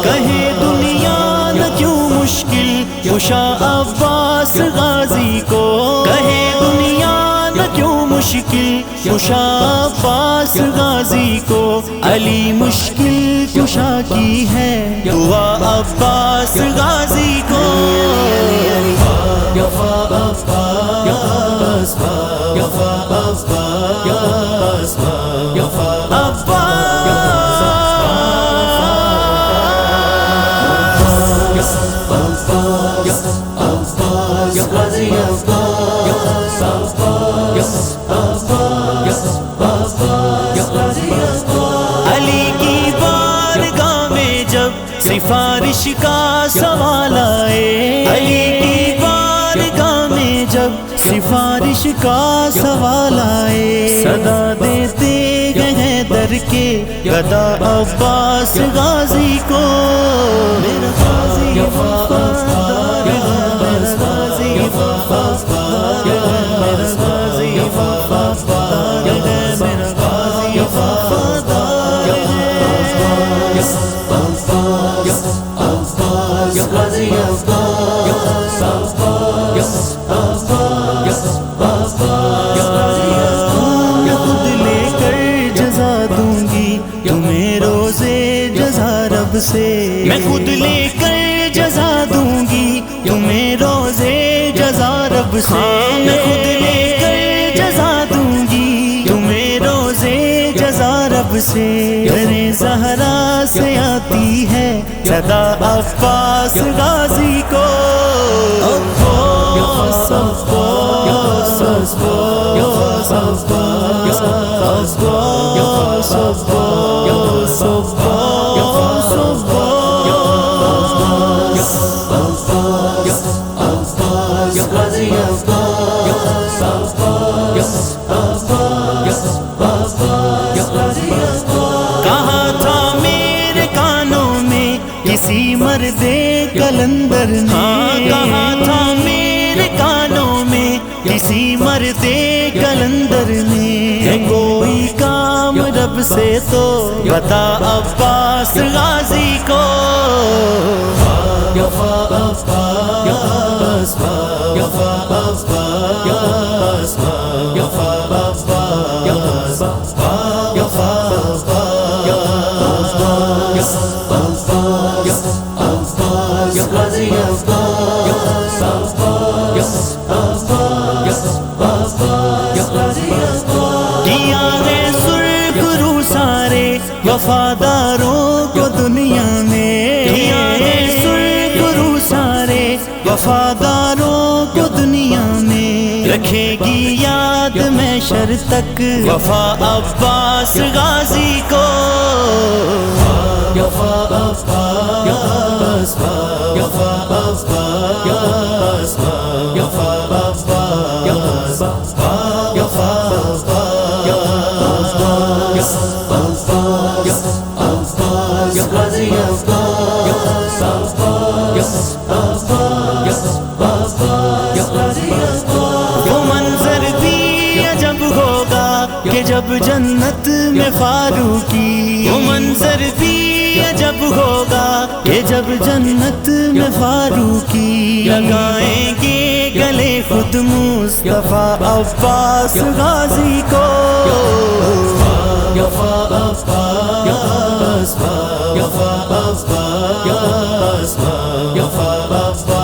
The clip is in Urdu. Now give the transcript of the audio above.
کہے دنیا نہ کیوں مشکل کشا عباس غازی کو، کہے دنیا نہ کیوں مشکل کشا عباس غازی کو، علی مشکل کشا کی ہے دعا عباس غازی کو۔ علی کی بارگاہ میں جب سفارش کا سوال آئے، علی کی بارگاہ میں جب سفارش کا سوال آئے، صدا دیتے گئے در کے گدا عباس غازی کو، میرا غازی وفادار ہے، میرا غازی وفادار ہے، میرا غازی وفادار ہے، میرا غازی وفادار ہے۔ میں خود لے کر جزا دوں گی تمہیں روزے جزا رب سے، میں خود لے کر جزا دوں گی تمہیں روزے جزا رب سے، میں خود لے کر جزا دوں گی تمہیں روزے جزا رب سے۔ گھرِ زہرا سے آتی ہے صدا عباس غازی کو، کہا تھا میرے کانوں میں کسی مرد کلندر نے، کہا تھا میرے کانوں میں کسی مرد کلندر نے، ہے کوئی کام رب سے تو بتا عباس غازی کو۔ کیا ہے سرخ رو سارے وفاداروں کو دنیا میں، کیا ہے سرخ رو سارے وفاداروں کو دنیا میں، رکھے گی یاد محشر تک وفا عباس غازی کو۔ وہ منظر بھی عجب ہوگا کہ جب جنت میں فاروقی، وہ منظر بھی عجب ہوگا کہ جب جنت میں فاروقی، لگائیں گے گلے خود مصطفیٰ عباس غازی کو۔ عباس